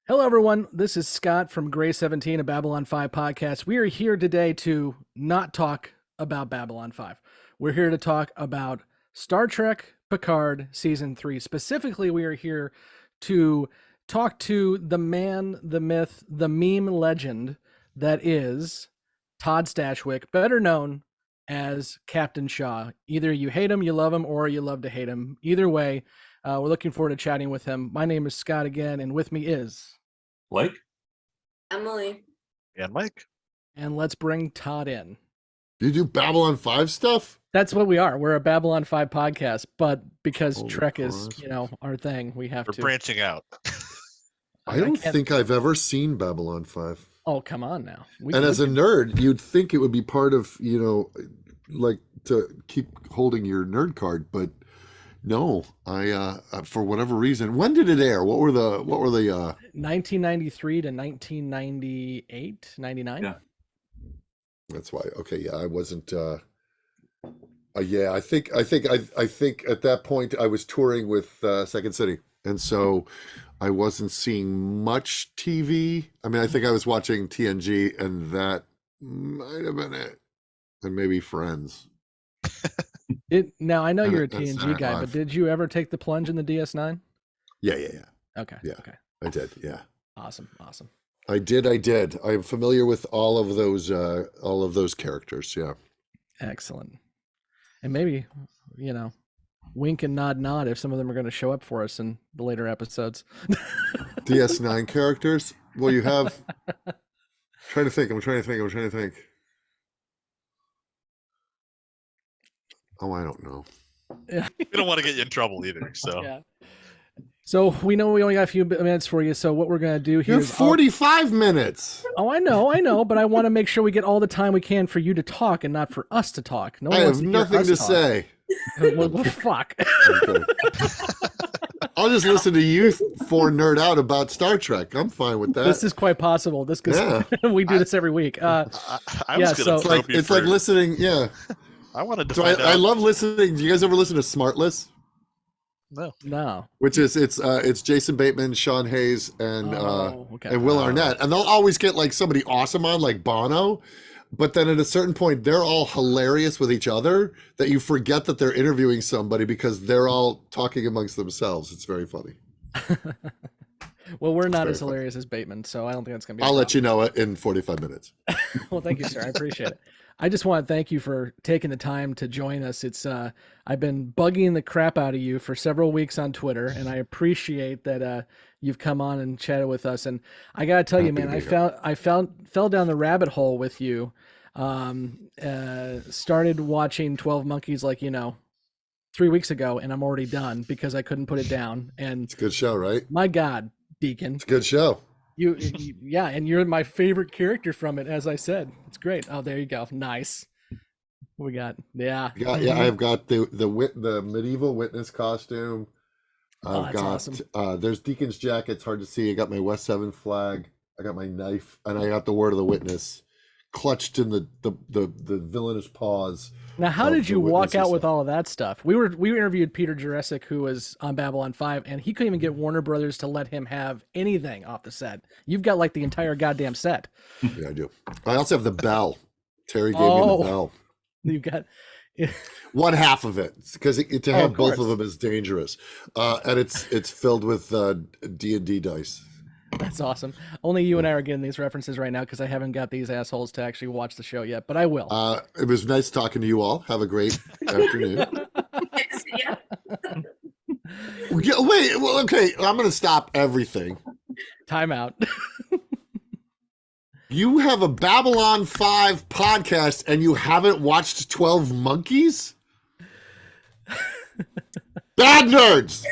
Hello, everyone. This is Scott from Gray 17, a Babylon 5 podcast. We are here today to not talk about Babylon 5. We're here to talk about Star Trek Picard Season 3. Specifically, we are here to talk to the man, the myth, the meme legend that is Todd Stashwick, better known as Captain Shaw. Either you hate him, you love him, or you love to hate him. Either way, we're looking forward to chatting with him. My name is Scott again, and with me is... Blake? Emily. And Mike. And let's bring Todd in. You do Babylon 5 stuff? That's what we are. We're a Babylon 5 podcast, but because Holy Trek is, Christ. our thing, we have We're to. branching out. I don't think I've ever seen Babylon 5. Oh, come on now. And as a nerd, you'd think it would be part of, like to keep holding your nerd card, but no, I for whatever reason. When did it air? What were the 1993 to 1998, 99? Yeah. That's why. Okay, yeah, I wasn't yeah, I think at that point I was touring with Second City. And so I wasn't seeing much TV. I mean, I think I was watching TNG and that might have been it. And maybe Friends. Now, I know And you're a it- and TNG Saturday guy, Night but Live. did you ever take the plunge in the DS9? Yeah. Okay. Yeah. Okay. I did, yeah. Awesome. I did. I am familiar with all of those characters, yeah. Excellent. And maybe, wink and nod if some of them are going to show up for us in the later episodes. DS9 characters? Well, you have I'm trying to think. Oh, I don't know. Yeah. We don't want to get you in trouble either. So Yeah. So we know we only got a few minutes for you. So what we're going to do You here have is 45 minutes. Oh, I know, but I want to make sure we get all the time we can for you to talk and not for us to talk. No one I wants have to hear nothing us to talk. say. Well, fuck. Okay. I'll just listen to you four nerd out about Star Trek. I'm fine with that. This is quite possible. This because we do this every week. I Yeah, was so- going It's to like you it's like for- listening. Yeah. I wanted to So find I out. love listening. Do you guys ever listen to Smartless? No. Which is it's Jason Bateman, Sean Hayes, and Okay. and Will Arnett, and they'll always get like somebody awesome on, like Bono. But then at a certain point, they're all hilarious with each other that you forget that they're interviewing somebody because they're all talking amongst themselves. It's very funny. Well, we're not very as hilarious as Bateman, so I don't think that's going to be. I'll let you know it in 45 minutes. Well, thank you, sir. I appreciate it. I just want to thank you for taking the time to join us. It's I've been bugging the crap out of you for several weeks on Twitter, and I appreciate that you've come on and chatted with us. And I gotta tell you, Happy man, to be fell down the rabbit hole with you. Started watching 12 Monkeys 3 weeks ago, and I'm already done because I couldn't put it down. And It's a good show, right? my God, Deacon, It's a good show. yeah, and you're my favorite character from it, as I said. It's great. Oh, there you go. Nice. We got I've got the medieval witness costume. Oh, I've that's got awesome. there's Deacon's jacket. It's hard to see. I got my West 7 flag. I got my knife, and I got the word of the witness clutched in the villainous paws. Now, how of did the you walk witnesses out with stuff. all of that stuff? We interviewed Peter Jurecic, who was on Babylon 5, and he couldn't even get Warner Brothers to let him have anything off the set. You've got like the entire goddamn set. Yeah, I do. I also have the bell. Terry gave me Oh. the bell. You've got One half of it, because to Oh, have of both of course. them is dangerous, and it's filled with D&D dice. That's awesome. Only you and I are getting these references right now because I haven't got these assholes to actually watch the show yet, but I will. It was nice talking to you all. Have a great afternoon. Yeah. Yeah, wait, well, okay, I'm going to stop everything. Time out. You have a Babylon 5 podcast and you haven't watched 12 Monkeys? Bad nerds!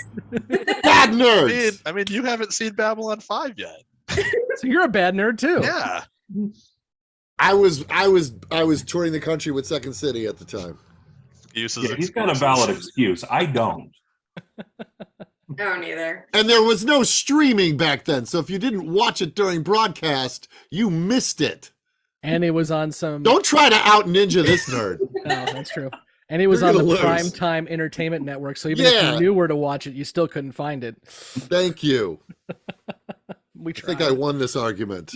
Bad nerds! I mean, you haven't seen Babylon 5 yet. So you're a bad nerd too. Yeah. I was touring the country with Second City at the time. Excuses, Yeah, he's got a valid excuse. I don't. I don't either. And there was no streaming back then, so if you didn't watch it during broadcast, you missed it. And it was on some. Don't try to out ninja this nerd. No, that's true. And it was You're on the gonna lose. Primetime Entertainment Network, so even if Yeah. you knew where to watch it, you still couldn't find it. Thank you. We I tried. think I won this argument.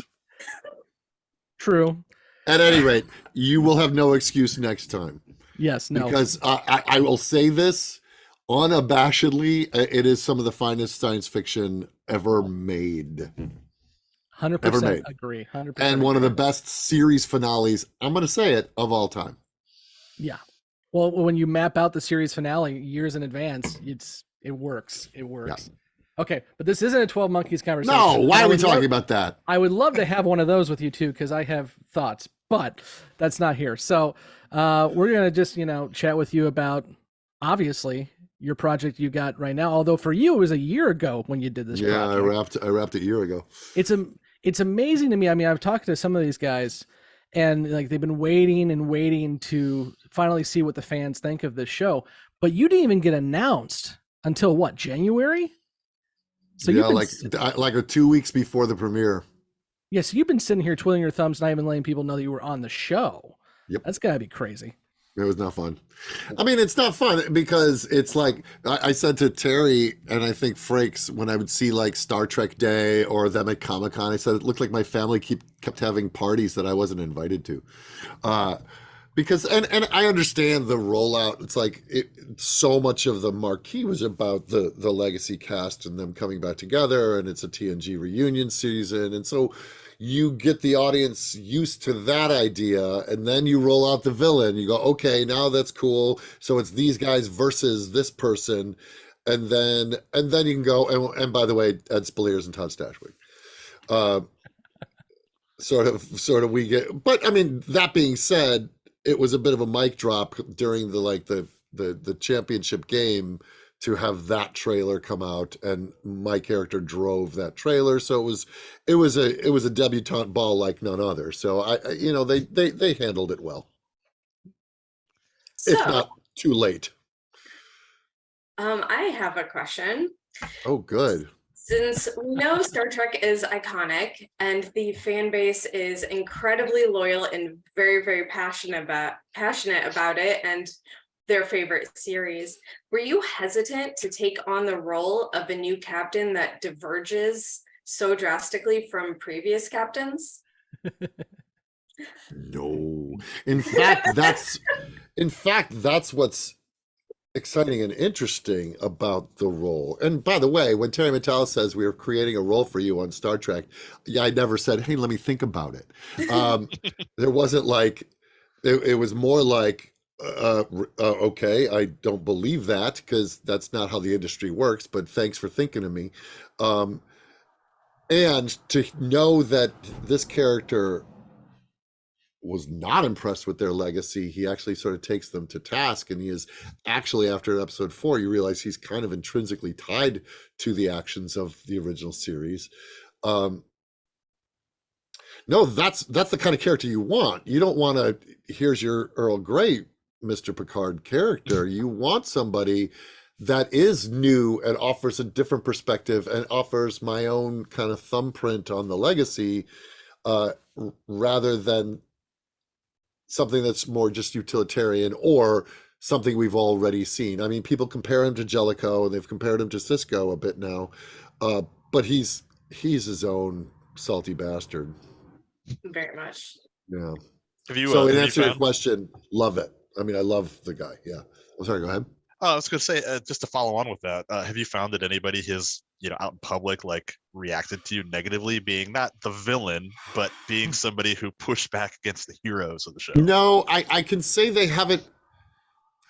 True. At any rate, you will have no excuse next time. Yes. No. Because I will say this unabashedly, it is some of the finest science fiction ever made. 100% agree. 100%. And one of the best series finales, I'm going to say it, of all time. Yeah. Well, when you map out the series finale years in advance, it works. It works. Yeah. Okay, but this isn't a 12 Monkeys conversation. No, why are we talking about that? I would love to have one of those with you too, because I have thoughts, but that's not here. So we're gonna just chat with you about obviously your project you got right now. Although for you it was a year ago when you did this. Yeah, project. I wrapped a year ago. It's amazing to me. I mean, I've talked to some of these guys, and like they've been waiting and waiting to finally see what the fans think of this show. But you didn't even get announced until what, January? So yeah, like 2 weeks before the premiere. Yeah, so you've been sitting here twiddling your thumbs, not even letting people know that you were on the show. Yep, that's gotta be crazy. It was not fun. I mean, it's not fun because it's like I said to Terry and I think Frakes when I would see like Star Trek Day or them at Comic-Con, I said it looked like my family kept having parties that I wasn't invited to. Because and I understand the rollout. It's like so much of the marquee was about the legacy cast and them coming back together, and it's a TNG reunion season, and so you get the audience used to that idea, and then you roll out the villain. You go, okay, now that's cool. So it's these guys versus this person, and then you can go and by the way, Ed Spaliers and Todd Stashwick. Sort of we get, but I mean, that being said, it was a bit of a mic drop during the championship game to have that trailer come out, and my character drove that trailer. So it was a debutante ball like none other. So they handled it well, if not too late. I have a question. Oh, good. Since we know Star Trek is iconic and the fan base is incredibly loyal and very, very passionate about it and their favorite series, were you hesitant to take on the role of a new captain that diverges so drastically from previous captains? No. In fact, that's what's exciting and interesting about the role. And by the way, when Terry Mattel says we were creating a role for you on Star Trek, I never said, hey, let me think about it. There wasn't like, it was more like, okay, I don't believe that because that's not how the industry works, but thanks for thinking of me. And to know that this character was not impressed with their legacy, he actually sort of takes them to task, and he is actually, after episode 4, you realize he's kind of intrinsically tied to the actions of the original series. No, that's the kind of character you want. You don't want to, here's your Earl Grey Mr. Picard character. You want somebody that is new and offers a different perspective and offers my own kind of thumbprint on the legacy, rather than something that's more just utilitarian or something we've already seen. I mean, people compare him to Jellicoe, and they've compared him to Sisko a bit now, but he's his own salty bastard. Very much. Yeah. So in answer to your question, love it. I mean, I love the guy. Yeah. I'm sorry, go ahead. I was going to say, just to follow on with that, have you found that anybody has, out in public, like reacted to you negatively, being not the villain, but being somebody who pushed back against the heroes of the show? No, I can say they haven't.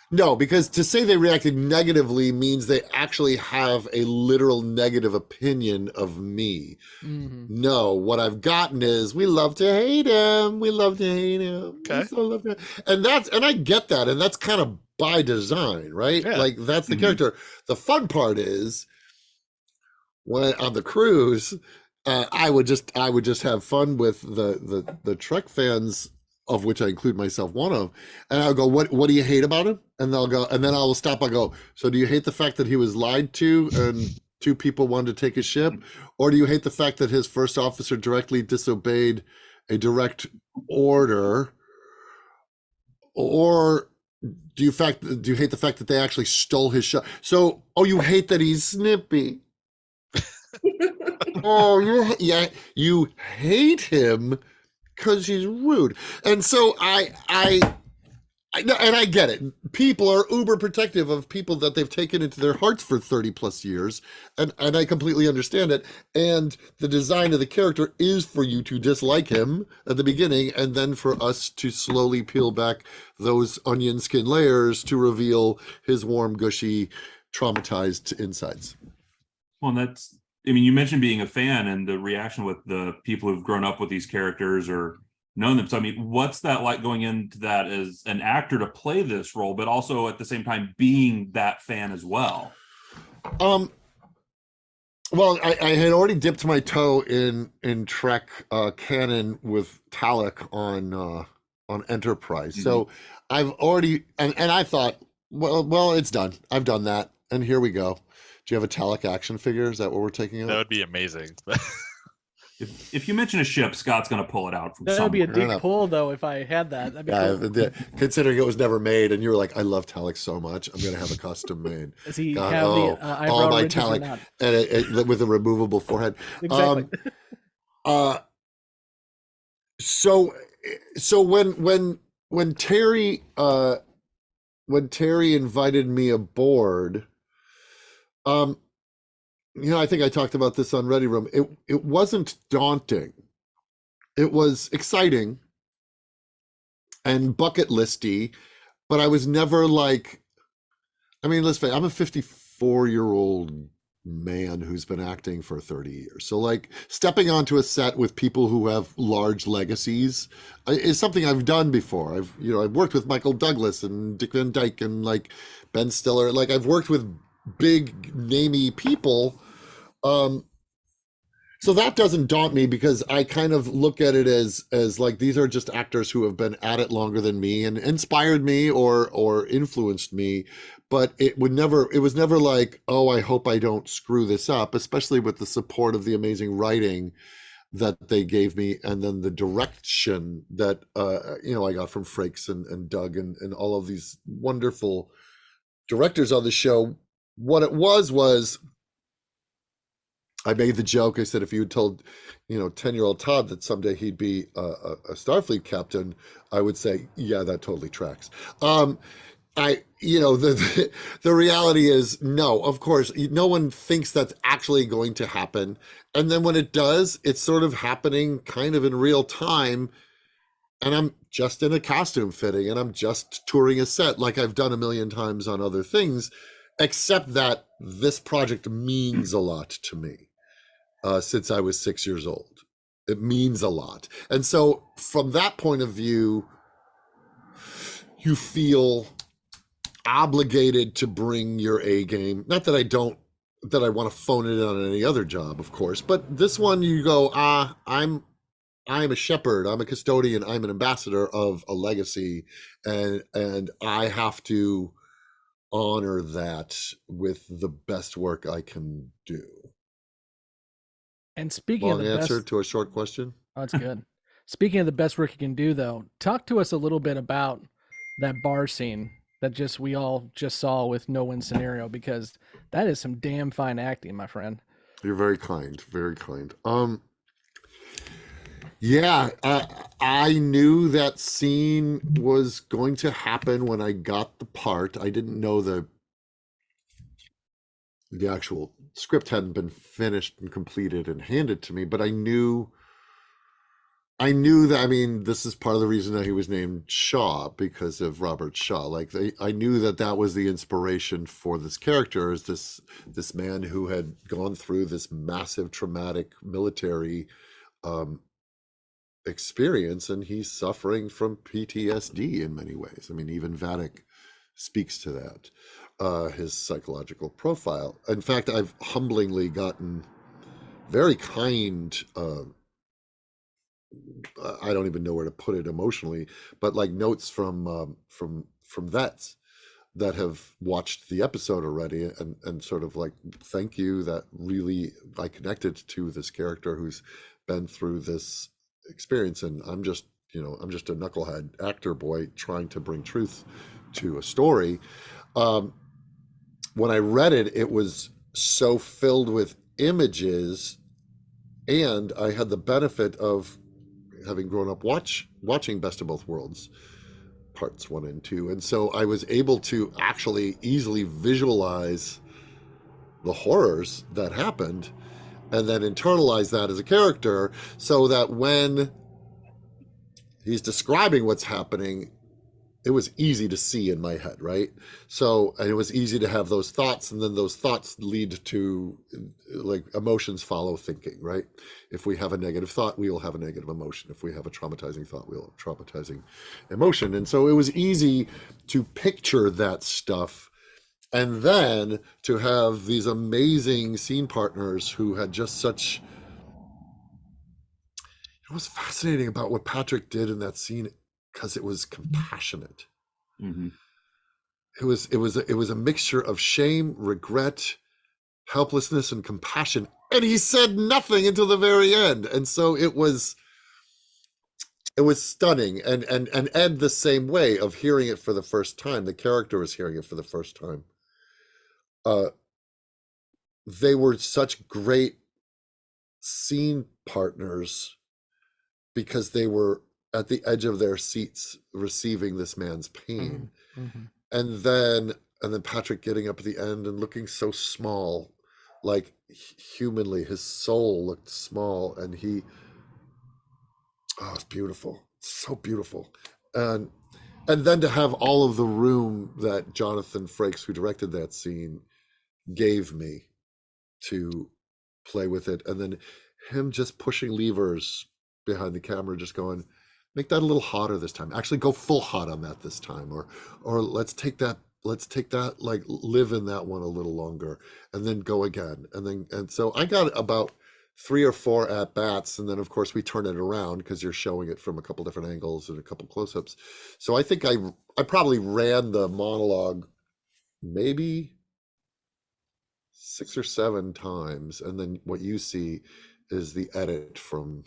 No, because to say they reacted negatively means they actually have a literal negative opinion of me. Mm-hmm. No, what I've gotten is, we love to hate him. We love to hate him. Okay. We so love to. And I get that. And that's kind of by design, right? Yeah. Like that's the character. The fun part is when on the cruise, I would just have fun with the Trek fans, of which I include myself one of, and I'll go, what do you hate about him? And they'll go, and then I will stop. I'll go, so do you hate the fact that he was lied to and 2 people wanted to take his ship? Or do you hate the fact that his first officer directly disobeyed a direct order? Or do you hate the fact that they actually stole his shot? So, you hate that he's snippy. Oh, you hate him because he's rude. And so and I get it. People are uber protective of people that they've taken into their hearts for 30 plus years. And I completely understand it. And the design of the character is for you to dislike him at the beginning, and then for us to slowly peel back those onion skin layers to reveal his warm, gushy, traumatized insides. Well, you mentioned being a fan and the reaction with the people who've grown up with these characters or known them. So, what's that like going into that as an actor to play this role, but also at the same time being that fan as well? Well, I had already dipped my toe in Trek canon with Talek on Enterprise. Mm-hmm. So I've already and I thought, well, it's done. I've done that, and here we go. Do you have a Talek action figure? Is that what we're taking out? That would be amazing. If you mention a ship, Scott's going to pull it out from somewhere. That would be a deep pull, though, if I had that. That'd be cool. Considering it was never made, and you were like, I love Talek so much, I'm going to have a custom made. Does he have the eyebrow all my ridges or Talek, not? and with a removable forehead. Exactly. So when Terry invited me aboard, I think I talked about this on Ready Room. It wasn't daunting. It was exciting and bucket listy, but I was never like, let's face it, I'm a 54-year-old man who's been acting for 30 years. So like stepping onto a set with people who have large legacies is something I've done before. I've worked with Michael Douglas and Dick Van Dyke and like Ben Stiller. Like I've worked with big namey people. So that doesn't daunt me because I kind of look at it as like these are just actors who have been at it longer than me and inspired me or influenced me, but it was never like, oh, I hope I don't screw this up, especially with the support of the amazing writing that they gave me and then the direction that I got from Frakes and Doug and all of these wonderful directors on the show. What it was I made the joke. I said, if you had told, 10-year-old Todd that someday he'd be a Starfleet captain, I would say, yeah, that totally tracks. The reality is, no, of course, no one thinks that's actually going to happen. And then when it does, it's sort of happening kind of in real time. And I'm just in a costume fitting and I'm just touring a set like I've done a million times on other things, except that this project means a lot to me. Since I was 6 years old. It means a lot. And so from that point of view, you feel obligated to bring your A game. Not that I want to phone it in on any other job, of course, but this one you go, I'm a shepherd, I'm a custodian, I'm an ambassador of a legacy, and I have to honor that with the best work I can do. And speaking of the answer best, to a short question. Oh, that's good. Speaking of the best work you can do, though, talk to us a little bit about that bar scene that we all just saw with No Win Scenario, because that is some damn fine acting, my friend. You're very kind, very kind. Yeah, I knew that scene was going to happen when I got the part. I didn't know the actual script hadn't been finished and completed and handed to me, but I knew that, this is part of the reason that he was named Shaw, because of Robert Shaw. Like I knew that was the inspiration for this character, is this man who had gone through this massive traumatic military experience, and he's suffering from PTSD in many ways. Even Vatic speaks to that. His psychological profile. In fact, I've humblingly gotten very kind, I don't even know where to put it emotionally, but like notes from vets that have watched the episode already and sort of like, thank you, that really I connected to this character who's been through this experience, and I'm just a knucklehead actor boy trying to bring truth to a story. When I read it, it was so filled with images and I had the benefit of having grown up watching Best of Both Worlds parts 1 and 2, and so I was able to actually easily visualize the horrors that happened and then internalize that as a character, so that when he's describing what's happening, it was easy to see in my head, right? So, and it was easy to have those thoughts, and then those thoughts lead to, like, emotions follow thinking, right? If we have a negative thought, we will have a negative emotion. If we have a traumatizing thought, we'll have traumatizing emotion. And so it was easy to picture that stuff, and then to have these amazing scene partners who had just such, it was fascinating about what Patrick did in that scene, because it was compassionate. Mm-hmm. It was a mixture of shame, regret, helplessness, and compassion, and he said nothing until the very end. And so it was stunning. And Ed, the same way, of hearing it for the first time. The character was hearing it for the first time. They were such great scene partners because they were at the edge of their seats receiving this man's pain. Mm-hmm. And then Patrick getting up at the end and looking so small, like humanly, his soul looked small, and it's beautiful. So beautiful. And then to have all of the room that Jonathan Frakes, who directed that scene, gave me to play with it. And then him just pushing levers behind the camera, just going, make that a little hotter this time. Actually go full hot on that this time. Or let's take that, like, live in that one a little longer, and then go again. And so I got about 3 or 4 at bats, and then of course we turn it around because you're showing it from a couple different angles and a couple close-ups. So I think I probably ran the monologue maybe 6 or 7 times, and then what you see is the edit from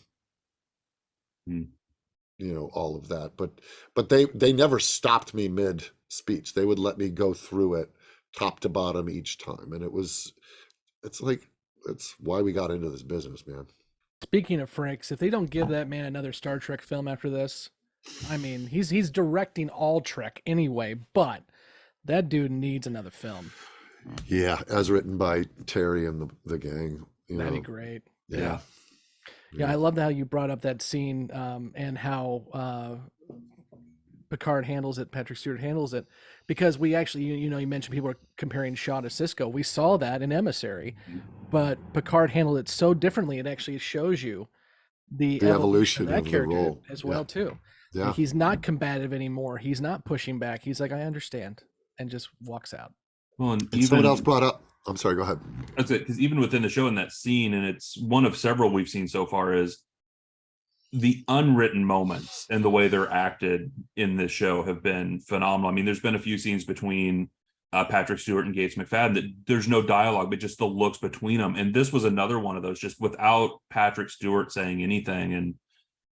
all of that. But they never stopped me mid speech. They would let me go through it top to bottom each time, and it's why we got into this business, man. Speaking of Frakes, if they don't give that man another Star Trek film after this, I mean, he's directing all Trek anyway, but that dude needs another film. Yeah, as written by Terry and the gang. That'd be great. Yeah. Yeah, I love how you brought up that scene and how Picard handles it, Patrick Stewart handles it, because we actually, you mentioned people are comparing Shaw to Sisko. We saw that in Emissary, but Picard handled it so differently. It actually shows you the evolution of that character role as well too. Yeah, like, he's not combative anymore. He's not pushing back. He's like, I understand, and just walks out. Well, and even someone else brought up. I'm sorry. Go ahead. That's it, because even within the show, in that scene, and it's one of several we've seen so far, is the unwritten moments and the way they're acted in this show have been phenomenal. I mean, there's been a few scenes between Patrick Stewart and Gates McFadden that there's no dialogue, but just the looks between them. And this was another one of those, just without Patrick Stewart saying anything. And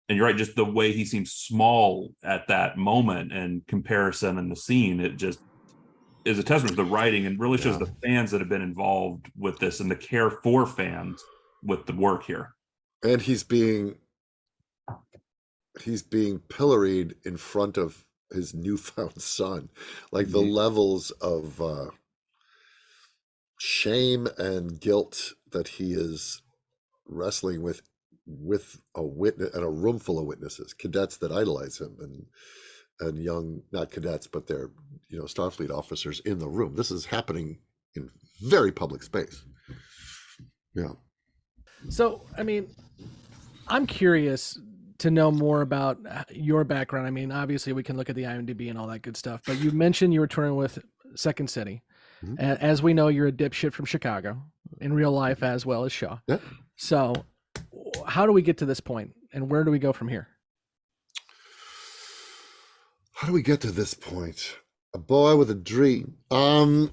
you're right, just the way he seems small at that moment and comparison in the scene, it just is a testament to the writing, and really shows the fans that have been involved with this and the care for fans with the work here. And he's being pilloried in front of his newfound son. Like the levels of shame and guilt that he is wrestling with a witness and a room full of witnesses, cadets that idolize him, and young, not cadets, but they're Starfleet officers in the room. This is happening in very public space. Yeah. So, I mean, I'm curious to know more about your background. I mean, obviously we can look at the IMDb and all that good stuff, but you mentioned you were touring with Second City. Mm-hmm. As we know, you're a dipshit from Chicago in real life as well as Shaw. Yeah. So how do we get to this point, and where do we go from here? How do we get to this point? A boy with a dream. I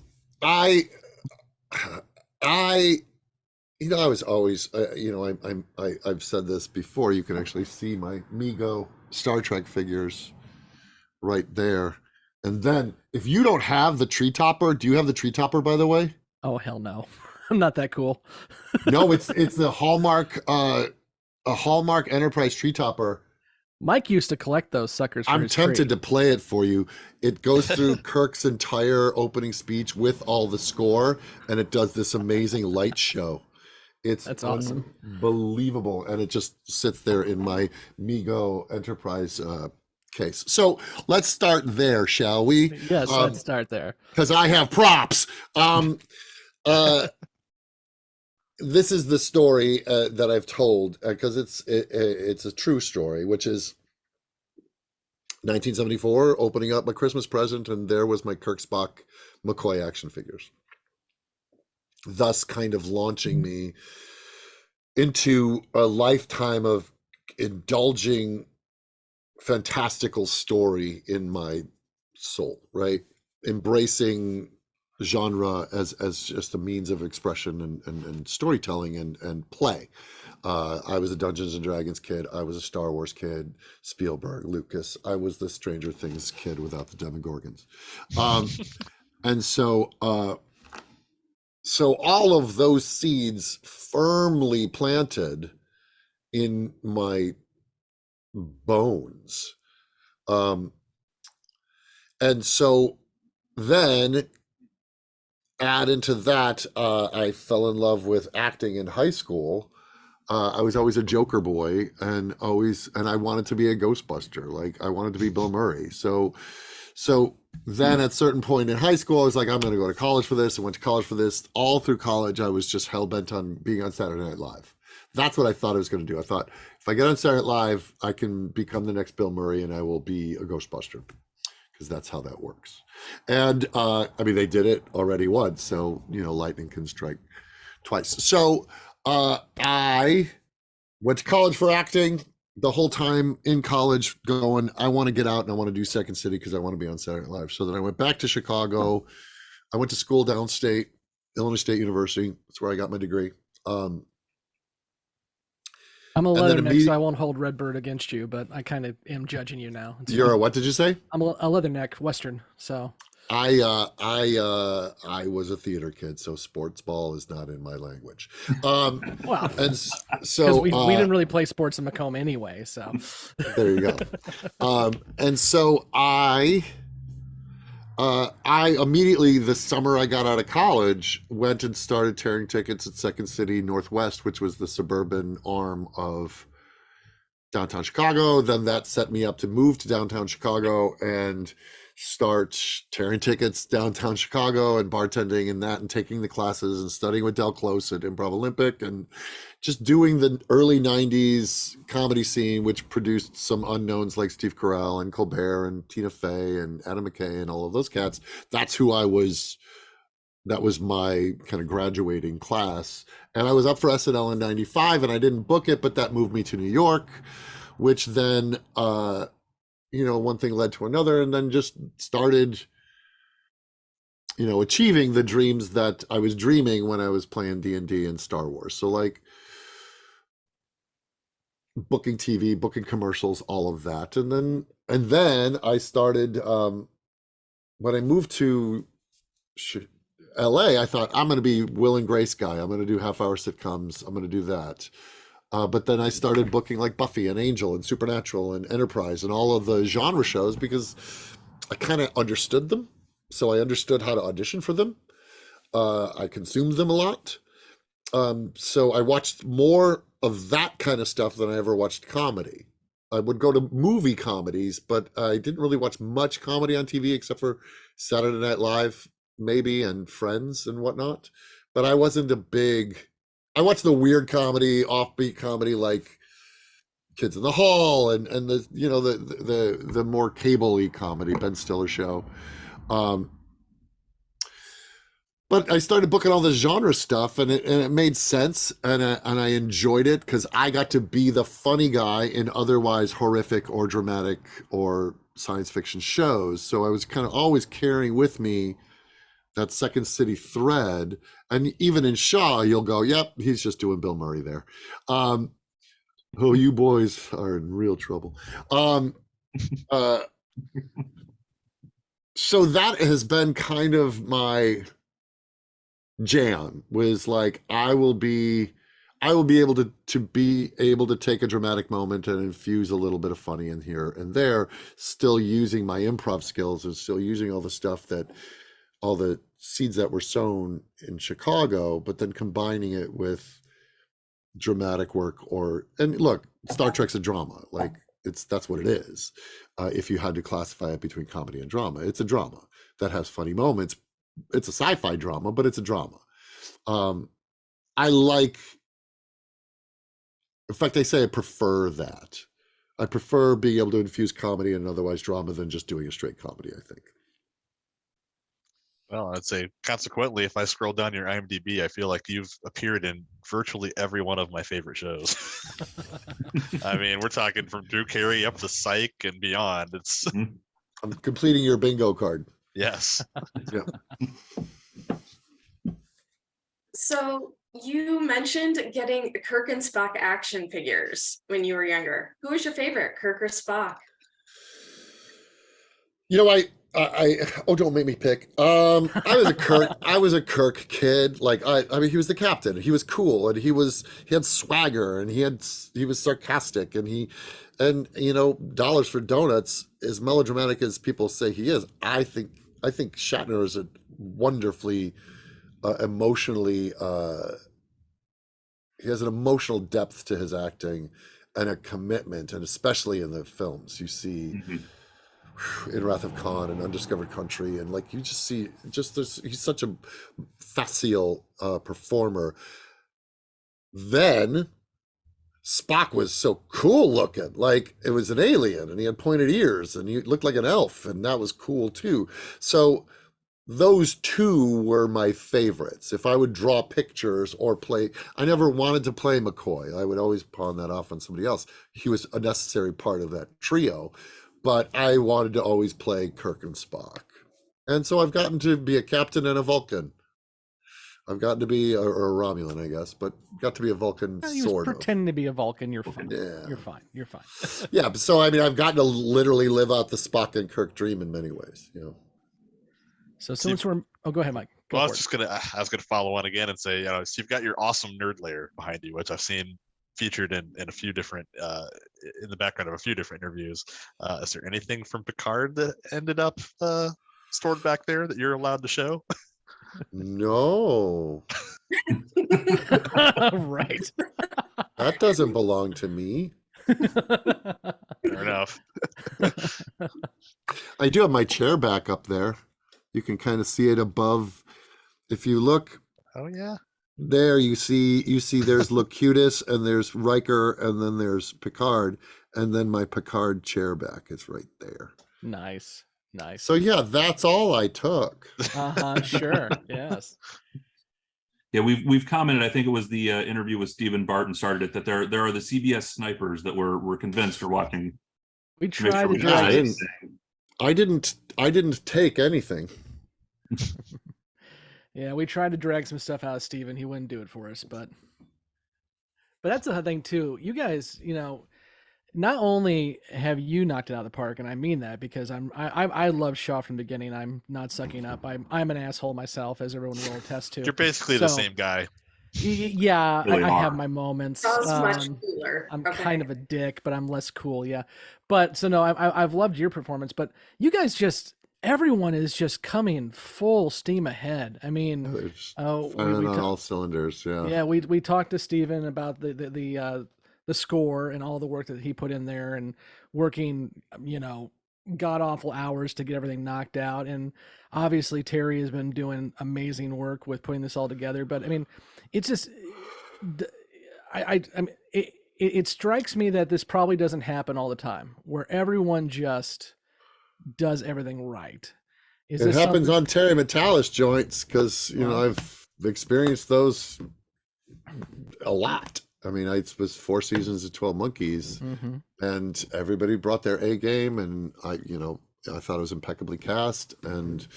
was always, I've said this before. You can actually see my Mego Star Trek figures right there. And then, if you don't have the tree topper, do you have the tree topper, by the way? Oh, hell no. I'm not that cool. No, it's the Hallmark, a Hallmark Enterprise tree topper. Mike used to collect those suckers for I'm his tempted tree. to play it for you. It goes through Kirk's entire opening speech with all the score, and it does this amazing light show. It's That's awesome. unbelievable, and it just sits there in my Mego Enterprise case. So let's start there, shall we? Yes, let's start there. Because I have props. This is the story that I've told because it's a true story, which is 1974, opening up my Christmas present, and there was my Kirk, Spock, McCoy action figures, thus kind of launching me into a lifetime of indulging fantastical story in my soul, right? Embracing genre as just a means of expression and storytelling and play. I was a Dungeons and Dragons kid. I was a Star Wars kid. Spielberg, Lucas. I was the Stranger Things kid without the Demogorgons. And so all of those seeds firmly planted in my bones. And so then add into that, I fell in love with acting in high school. I was always a Joker boy and I wanted to be a Ghostbuster. Like I wanted to be Bill Murray. So then at a certain point in high school, I was like, I'm going to go to college for this. I went to college for this. All through college, I was just hell bent on being on Saturday Night Live. That's what I thought I was going to do. I thought if I get on Saturday Night Live, I can become the next Bill Murray and I will be a Ghostbuster, because that's how that works. And I mean, they did it already once, so lightning can strike twice. So I went to college for acting. The whole time in college going, I want to get out and I want to do Second City because I want to be on Saturday Night Live. So then I went back to Chicago. I went to school downstate, Illinois State University. That's where I got my degree. I'm a leatherneck, so I won't hold Redbird against you, but I kind of am judging you now. You're a what did you say? I'm a leatherneck Western, so. I was a theater kid, so sports ball is not in my language. Wow. And so we didn't really play sports in Macomb anyway, so. There you go. And so I immediately, the summer I got out of college, went and started tearing tickets at Second City Northwest, which was the suburban arm of downtown Chicago. Then that set me up to move to downtown Chicago and start tearing tickets downtown Chicago and bartending and that and taking the classes and studying with Del Close at Improv Olympic and just doing the early 90s comedy scene, which produced some unknowns like Steve Carell and Colbert and Tina Fey and Adam McKay and all of those cats. That's who I was. That was my kind of graduating class. And I was up for SNL in 95 and I didn't book it, but that moved me to New York, which then one thing led to another, and then just started, achieving the dreams that I was dreaming when I was playing D&D and Star Wars. So like booking TV, booking commercials, all of that. And then I started, when I moved to LA, I thought I'm going to be Will and Grace guy. I'm going to do half-hour sitcoms. I'm going to do that. But then I started booking like Buffy and Angel and Supernatural and Enterprise and all of the genre shows because I kind of understood them. So I understood how to audition for them. I consumed them a lot. So I watched more of that kind of stuff than I ever watched comedy. I would go to movie comedies, but I didn't really watch much comedy on TV except for Saturday Night Live, maybe, and Friends and whatnot. But I wasn't I watched the weird comedy, offbeat comedy like Kids in the Hall and the more cable-y comedy, Ben Stiller show. But I started booking all this genre stuff and it made sense and I enjoyed it because I got to be the funny guy in otherwise horrific or dramatic or science fiction shows. So I was kind of always carrying with me that Second City thread. And even in Shaw, you'll go, yep, he's just doing Bill Murray there. Oh, you boys are in real trouble. So that has been kind of my jam was like, I will be able to be able to take a dramatic moment and infuse a little bit of funny in here and there, still using my improv skills and still using all the stuff that all the seeds that were sown in Chicago, but then combining it with dramatic work. And look, Star Trek's a drama, like that's what it is. If you had to classify it between comedy and drama, it's a drama that has funny moments. It's a sci-fi drama, but it's a drama. I like, in fact, I say I prefer that. I prefer being able to infuse comedy and otherwise drama than just doing a straight comedy, I think. Well, I'd say consequently, if I scroll down your IMDb, I feel like you've appeared in virtually every one of my favorite shows. I mean, we're talking from Drew Carey up to Psych and beyond. It's I'm completing your bingo card. yes. Yeah. So you mentioned getting Kirk and Spock action figures when you were younger. Who was your favorite, Kirk or Spock? You know, don't make me pick. I was a Kirk kid. Like I mean, he was the captain. He was cool, and he had swagger, and he was sarcastic, and you know, dollars for donuts, as melodramatic as people say he is. I think Shatner is a wonderfully emotionally. He has an emotional depth to his acting and a commitment, and especially in the films you see. In Wrath of Khan and Undiscovered Country, and like you just see, he's such a facile performer. Then Spock was so cool looking, like it was an alien, and he had pointed ears, and he looked like an elf, and that was cool too. So those two were my favorites. If I would draw pictures or play, I never wanted to play McCoy. I would always pawn that off on somebody else. He was a necessary part of that trio. But I wanted to always play Kirk and Spock. And so I've gotten to be a captain and a Vulcan. I've gotten to be, or a Romulan, I guess, but got to be a Vulcan, sort of. Pretending to be a Vulcan, you're fine. Yeah. You're fine. You're fine. Yeah, so I mean, I've gotten to literally live out the Spock and Kirk dream in many ways, you know. So since we're, go ahead, Mike. Well, I was gonna follow on again and say, you know, so you've got your awesome nerd layer behind you, which I've seen featured in a few different in the background of a few different interviews. Is there anything from Picard that ended up stored back there that you're allowed to show? No. Right. That doesn't belong to me. Fair enough. I do have my chair back up there. You can kind of see it above. If you look. Oh yeah. There you see there's Locutus and there's Riker and then there's Picard, and then my Picard chair back is right there. Nice. So yeah, that's all I took. Sure. Yes. Yeah, we've commented. I think it was the interview with Stephen Barton started it, that there are the CBS snipers that we're convinced are watching. We tried to drag. I didn't take anything. Yeah, we tried to drag some stuff out of Steven. He wouldn't do it for us, but that's the thing too. You guys, you know, not only have you knocked it out of the park, and I mean that because I love Shaw from the beginning. I'm not sucking up. I'm an asshole myself, as everyone will attest to. You're basically the same guy. Yeah, Really I have my moments. Much cooler. I'm kind of a dick, but I'm less cool. Yeah, but so no, I've loved your performance, but you guys everyone is just coming full steam ahead. I mean, on all cylinders. Yeah. Yeah, we talked to Steven about the score and all the work that he put in there and working, you know, god awful hours to get everything knocked out. And obviously Terry has been doing amazing work with putting this all together. But I mean, it's just, I mean, it strikes me that this probably doesn't happen all the time, where everyone just does everything right. It happens on Terry Metalis joints because, you know, I've experienced those a lot. I mean, it was 4 seasons of 12 Monkeys, and everybody brought their A game, and I thought it was impeccably cast, and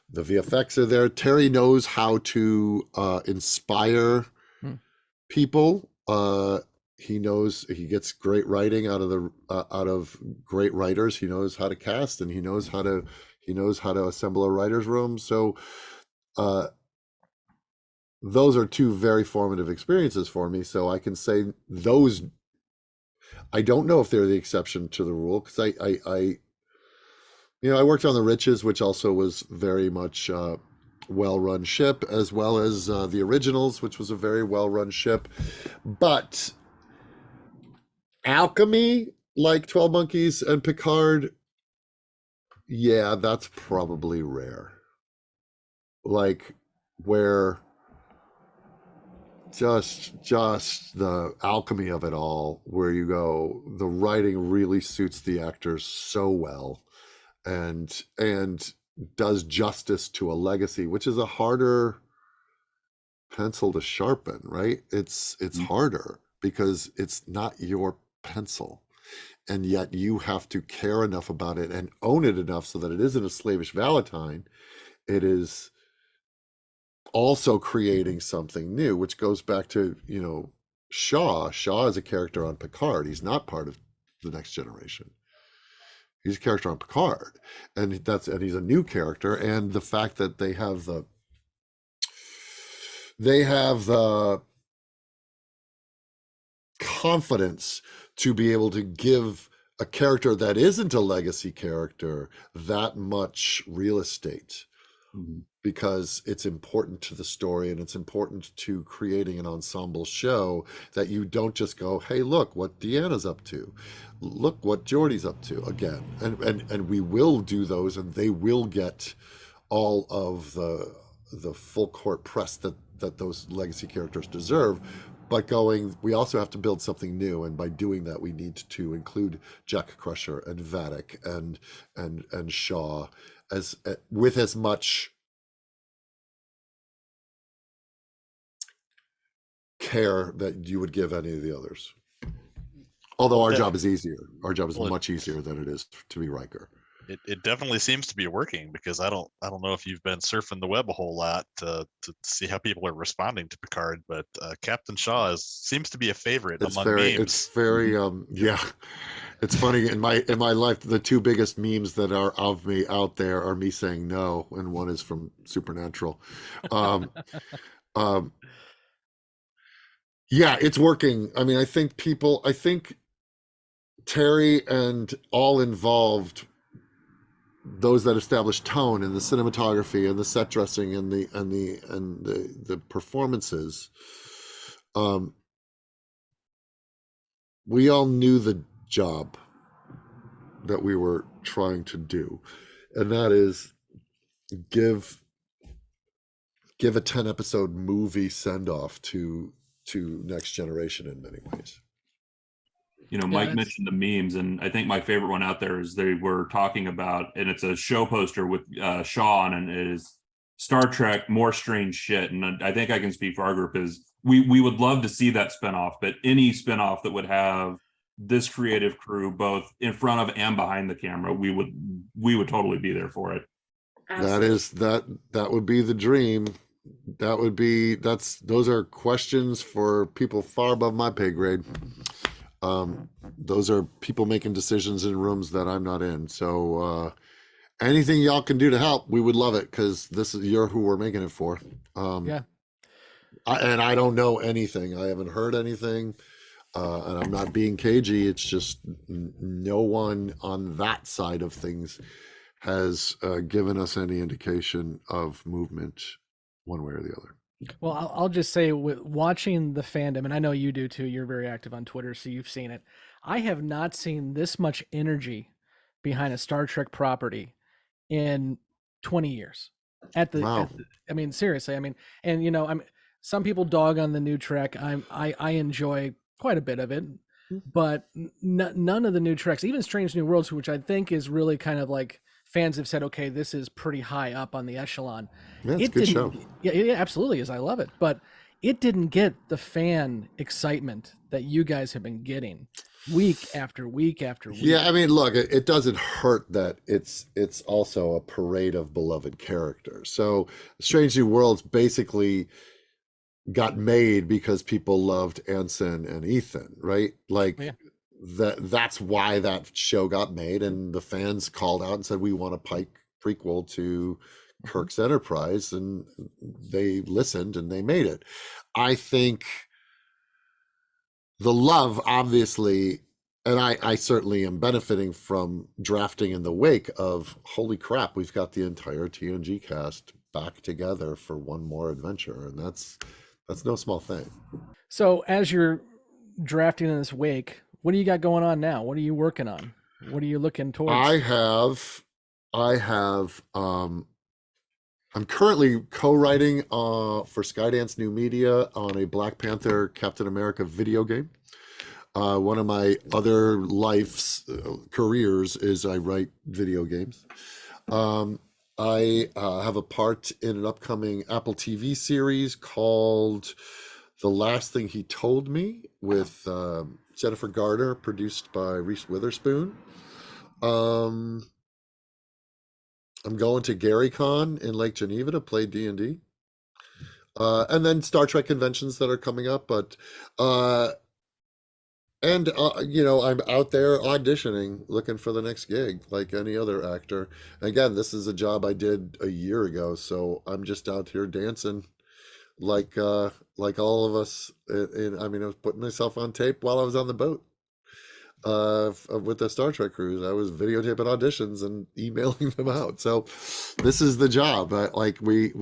the VFX are there. Terry knows how to inspire people. He knows he gets great writing out of great writers. He knows how to cast, and he knows how to assemble a writer's room. So those are two very formative experiences for me. So I can say those. I don't know if they're the exception to the rule, because I worked on the Riches, which also was very much well-run ship, as well as the Originals, which was a very well-run ship. But Alchemy, like 12 Monkeys and Picard, yeah, that's probably rare. Like, where just the alchemy of it all, where you go, the writing really suits the actors so well, and does justice to a legacy, which is a harder pencil to sharpen, right? It's harder because it's not your pencil, and yet you have to care enough about it and own it enough so that it isn't a slavish Valentine. It is also creating something new, which goes back to, Shaw. Shaw is a character on Picard. He's not part of the Next Generation. He's a character on Picard, and he's a new character. And the fact that they have the confidence to be able to give a character that isn't a legacy character that much real estate, because it's important to the story and it's important to creating an ensemble show, that you don't just go, hey, look what Deanna's up to, look what Geordi's up to again. And we will do those, and they will get all of the full court press that those legacy characters deserve. But we also have to build something new, and by doing that, we need to include Jack Crusher and Vadic and Shaw with as much care that you would give any of the others. Although our job is easier. Our job is much easier than it is to be Riker. It definitely seems to be working, because I don't know if you've been surfing the web a whole lot to see how people are responding to Picard, but Captain Shaw seems to be a favorite among memes. It's very yeah. It's funny, in my life, the two biggest memes that are of me out there are me saying no, and one is from Supernatural. Yeah, it's working. I mean, I think Terry and all involved, those that establish tone and the cinematography and the set dressing and the performances, we all knew the job that we were trying to do, and that is give a 10 episode movie send off to Next Generation in many ways. Mike mentioned the memes, and I think my favorite one out there is they were talking about, and it's a show poster with Shaw on, and it is Star Trek, more strange shit. And I think I can speak for our group, is we would love to see that spinoff, but any spinoff that would have this creative crew both in front of and behind the camera, we would totally be there for it. Absolutely. That would be the dream. Those are questions for people far above my pay grade. Those are people making decisions in rooms that I'm not in. So anything y'all can do to help, we would love it, because you're who we're making it for. Yeah. I don't know anything. I haven't heard anything, and I'm not being cagey. It's just no one on that side of things has given us any indication of movement one way or the other. Well, I'll just say, with watching the fandom, and I know you do too, you're very active on Twitter, so you've seen it. I have not seen this much energy behind a Star Trek property in 20 years. Wow. I mean, seriously, and some people dog on the new Trek. I enjoy quite a bit of it, but none of the new Treks, even Strange New Worlds, which I think is really kind of like, fans have said, okay, this is pretty high up on the echelon. Yeah, it's a good show. Yeah, it absolutely is. I love it. But it didn't get the fan excitement that you guys have been getting week after week after week. Yeah, I mean, look, it doesn't hurt that it's also a parade of beloved characters. So Strange New Worlds basically got made because people loved Anson and Ethan, right? Like, yeah. That's why that show got made, and the fans called out and said, we want a Pike prequel to Kirk's Enterprise, and they listened and they made it. I think the love, obviously, and I certainly am benefiting from drafting in the wake of, holy crap, we've got the entire TNG cast back together for one more adventure, and that's no small thing. So as you're drafting in this wake, what do you got going on now? What are you working on? What are you looking towards? I'm currently co-writing for Skydance New Media on a Black Panther Captain America video game. One of my other life's careers is I write video games. I have a part in an upcoming Apple TV series called The Last Thing He Told Me with Jennifer Garner, produced by Reese Witherspoon. I'm going to GaryCon in Lake Geneva to play D&D. And then Star Trek conventions that are coming up, but you know, I'm out there auditioning, looking for the next gig, like any other actor. Again, this is a job I did a year ago, so I'm just out here dancing, like all of us. I mean, I was putting myself on tape while I was on the boat with the Star Trek cruise. I was videotaping auditions and emailing them out. So this is the job. Like we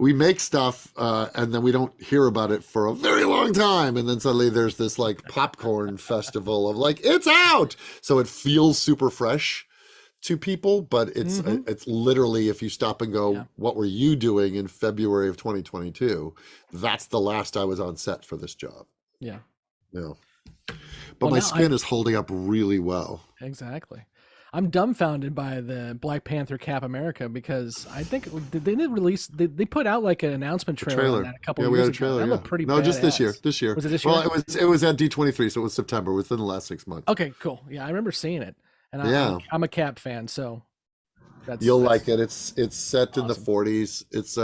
make stuff and then we don't hear about it for a very long time, and then suddenly there's this like popcorn festival of like, it's out, so it feels super fresh to people, but it's literally, if you stop and go, what were you doing in February of 2022, that's the last I was on set for this job. But my skin is holding up really well. Exactly. I'm dumbfounded by the Black Panther Cap America, because I think they didn't release. They put out like an announcement trailer on that a couple of years ago. That looked pretty. No, just this year. Was it this year? Well, it was at D23, so it was September, within the last 6 months. Okay, cool. Yeah, I remember seeing it, and I'm a Cap fan, so you'll like it. It's set in the 40s. It's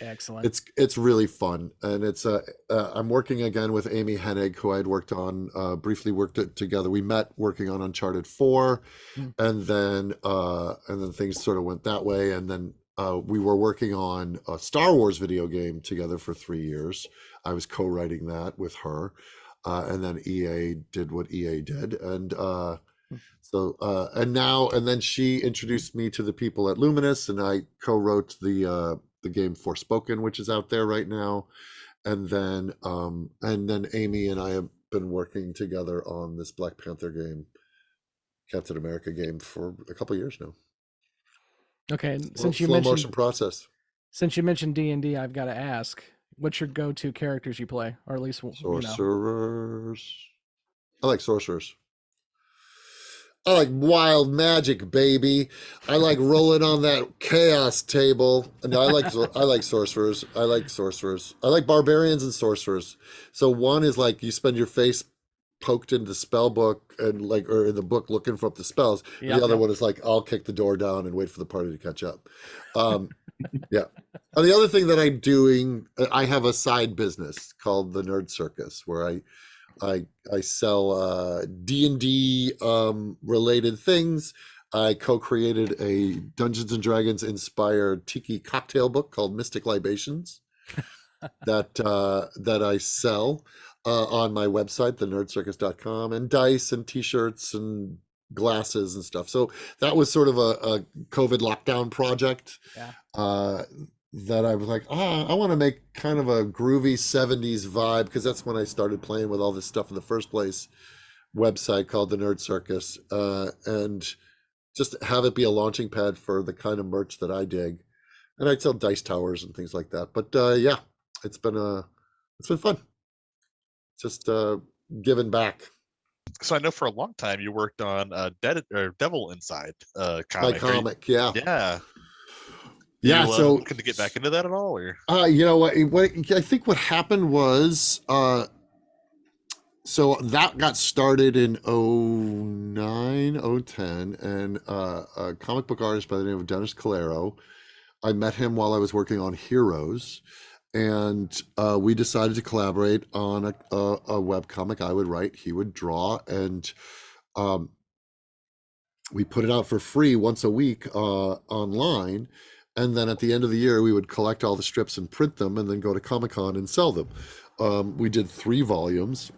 excellent. It's really fun, and it's I'm working again with Amy Hennig, who I'd worked on briefly worked together. We met working on Uncharted 4, and then things sort of went that way, and then we were working on a Star Wars video game together for 3 years. I was co-writing that with her, and then EA did what EA did, and then she introduced me to the people at Luminous, and I co-wrote the game Forspoken, which is out there right now, and then Amy and I have been working together on this Black Panther game, Captain America game, for a couple of years now. Okay, since you mentioned motion process, since you mentioned D&D, I've got to ask, what's your go-to characters you play, or at least sorcerers? I like sorcerers. I like wild magic, baby. I like rolling on that chaos table. No, I like sorcerers. I like sorcerers. I like barbarians and sorcerers. So one is like you spend your face poked into the spell book and or in the book looking for up the spells. The other one is like, I'll kick the door down and wait for the party to catch up. Yeah. And the other thing that I'm doing, I have a side business called the Nerd Circus, where I sell D&D related things. I co-created a Dungeons and Dragons inspired tiki cocktail book called Mystic Libations that I sell on my website, thenerdcircus.com, and dice and t-shirts and glasses and stuff. So that was sort of a COVID lockdown project. That I was like, I want to make kind of a groovy 70s vibe, because that's when I started playing with all this stuff in the first place. Website called the Nerd Circus, and just have it be a launching pad for the kind of merch that I dig. And I sell dice towers and things like that. But yeah, it's been fun. Just giving back. So I know for a long time you worked on Devil Inside comic. My comic, yeah. Yeah, so looking to get back into that at all, or you know what I think what happened was so that got started in 2010, and a comic book artist by the name of Dennis Calero, I met him while I was working on Heroes, and we decided to collaborate on a webcomic. I would write, he would draw, and we put it out for free once a week online, and then at the end of the year we would collect all the strips and print them and then go to Comic-Con and sell them. We did 3 volumes.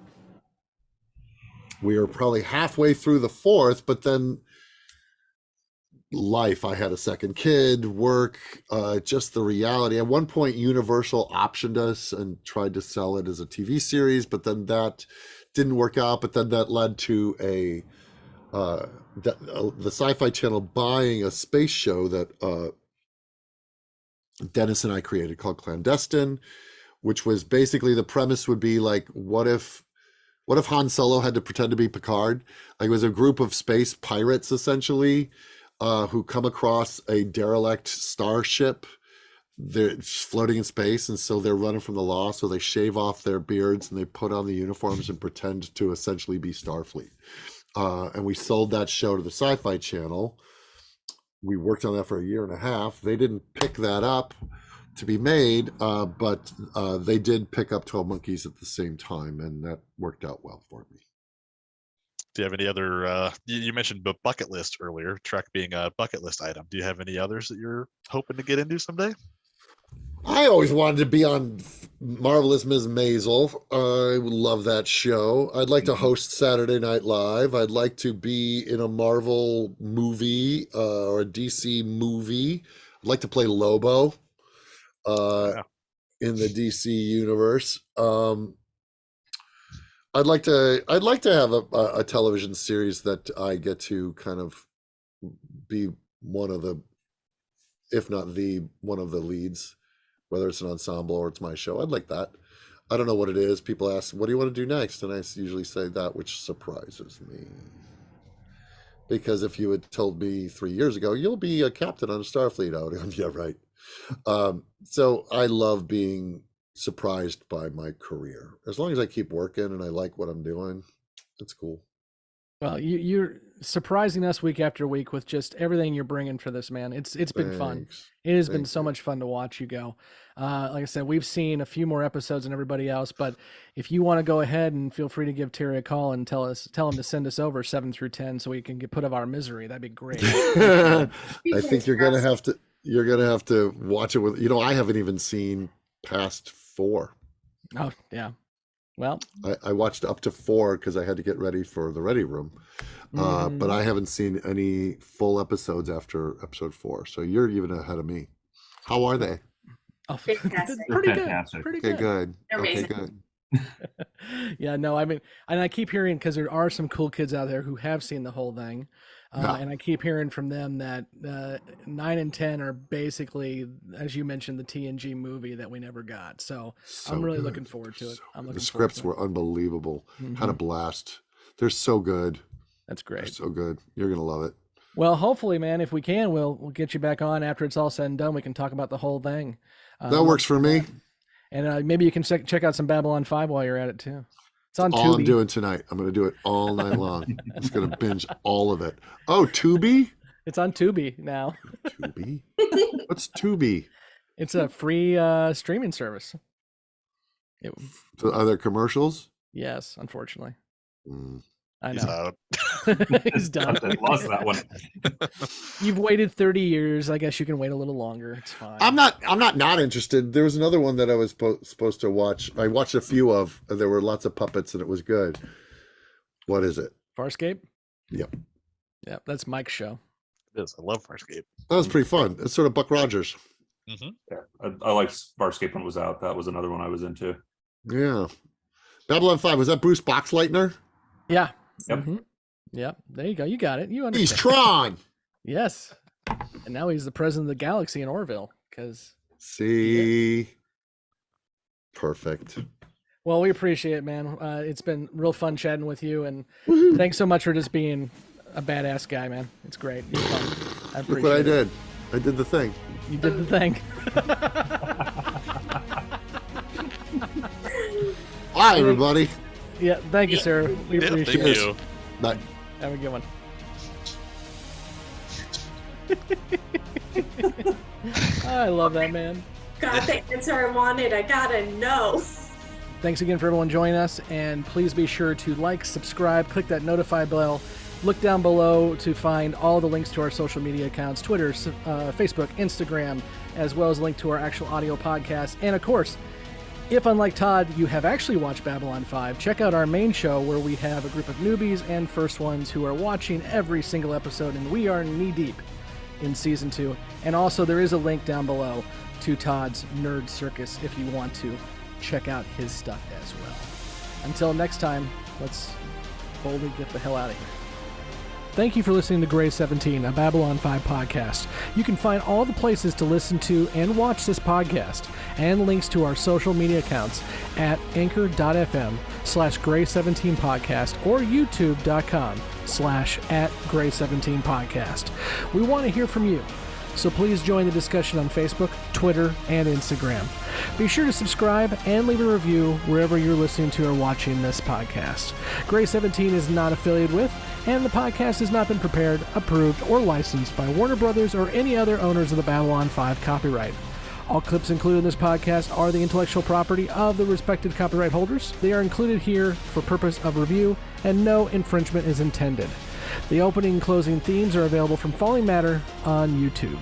We are probably halfway through the 4th, but then life, I had a second kid, work, just the reality. At one point Universal optioned us and tried to sell it as a TV series, but then that didn't work out. But then that led to the Sci-Fi Channel buying a space show that Dennis and I created called Clandestine, which was basically, the premise would be like, what if Han Solo had to pretend to be Picard? Like, it was a group of space pirates essentially, who come across a derelict starship. They're floating in space, and so they're running from the law, so they shave off their beards and they put on the uniforms and pretend to essentially be Starfleet. And we sold that show to the Sci-Fi Channel. We worked on that for a year and a half. They didn't pick that up to be made, but they did pick up 12 Monkeys at the same time, and that worked out well for me. Do you have any other, you mentioned bucket list earlier, Trek being a bucket list item. Do you have any others that you're hoping to get into someday? I always wanted to be on Marvelous Ms. Maisel. I would love that show. I'd like to host Saturday Night Live. I'd like to be in a Marvel movie or a DC movie. I'd like to play Lobo in the DC universe. I'd like to have a television series that I get to kind of be one of the, if not the one of the leads, whether it's an ensemble or it's my show. I'd like that. I don't know what it is. People ask, what do you want to do next? And I usually say that which surprises me. Because if you had told me 3 years ago, you'll be a captain on a Starfleet outing, yeah, right. So I love being surprised by my career. As long as I keep working and I like what I'm doing, it's cool. Well, you're surprising us week after week with just everything you're bringing for this, man. It's been fun. It has been so much fun to watch you go. Like I said, we've seen a few more episodes than everybody else, but if you want to go ahead and feel free to give Terry a call and tell him to send us over 7 through 10 so we can get put of our misery. That'd be great. I think you're gonna have to watch it with, I haven't even seen past 4. Oh yeah. Well, I watched up to 4 because I had to get ready for the Ready Room, but I haven't seen any full episodes after episode 4. So you're even ahead of me. How are they? oh, Fantastic. pretty Fantastic. good. Pretty Okay, good. They're Okay, amazing. good. Yeah, no, I mean, and I keep hearing, because there are some cool kids out there who have seen the whole thing, Yeah. and I keep hearing from them that 9 and 10 are basically, as you mentioned, the TNG movie that we never got. So I'm really looking good. forward to it. So I'm good. looking The forward scripts to it. were unbelievable. Had a Mhm. blast. They're so good. That's They're great. so good. You're gonna love it. Well, hopefully, man, if we can, we'll get you back on after it's all said and done. We can talk about the whole thing. That works for me. And maybe you can check out some Babylon 5 while you're at it too. It's on All I'm Tubi. doing tonight. I'm gonna do it all night long. I'm just gonna binge all of it. Oh, Tubi? It's on Tubi now. Tubi? What's Tubi? It's a free streaming service. So are there commercials? Yes, unfortunately. Mm. I He's know. out. He's done. I lost that one. You've waited 30 years. I guess you can wait a little longer. It's fine. I'm not interested. There was another one that I was supposed to watch. I watched a few of. There were lots of puppets and it was good. What is it? Farscape? Yep. Yeah, that's Mike's show. It is. I love Farscape. That was pretty fun. It's sort of Buck Rogers. Mm-hmm. Yeah, I liked Farscape when it was out. That was another one I was into. Yeah. Babylon 5, was that Bruce Boxleitner? Yeah. Yep. Mhm. Yep. There you go. You got it. You He's understand. Tron. Yes. And now he's the president of the galaxy in Orville. Because, See? Perfect. well, we appreciate it, man. It's been real fun chatting with you. And Woohoo. thanks so much for just being a badass guy, man. It's great. You're fun. I Look appreciate what I it. did. I did the thing. You did the thing. Hi, everybody. Yeah. Thank you, sir. We Yeah, appreciate thank it. you. Bye. Have a good one. I love that, man. Got the answer I wanted. I gotta know. Thanks again for everyone joining us, and please be sure to like, subscribe, click that notify bell, Look down below to find all the links to our social media accounts, Twitter, Facebook, Instagram, as well as a link to our actual audio podcast. And of course, if unlike Todd, you have actually watched Babylon 5, check out our main show where we have a group of newbies and first ones who are watching every single episode, and we are knee-deep in Season 2. And also, there is a link down below to Todd's Nerd Circus if you want to check out his stuff as well. Until next time, let's boldly get the hell out of here. Thank you for listening to Grey 17, a Babylon 5 podcast. You can find all the places to listen to and watch this podcast and links to our social media accounts at anchor.fm/Grey17podcast or youtube.com/@Grey17podcast. We want to hear from you, so please join the discussion on Facebook, Twitter, and Instagram. Be sure to subscribe and leave a review wherever you're listening to or watching this podcast. Grey 17 is not affiliated with, and the podcast has not been prepared, approved, or licensed by Warner Brothers or any other owners of the Babylon 5 copyright. All clips included in this podcast are the intellectual property of the respected copyright holders. They are included here for purpose of review, and no infringement is intended. The opening and closing themes are available from Falling Matter on YouTube.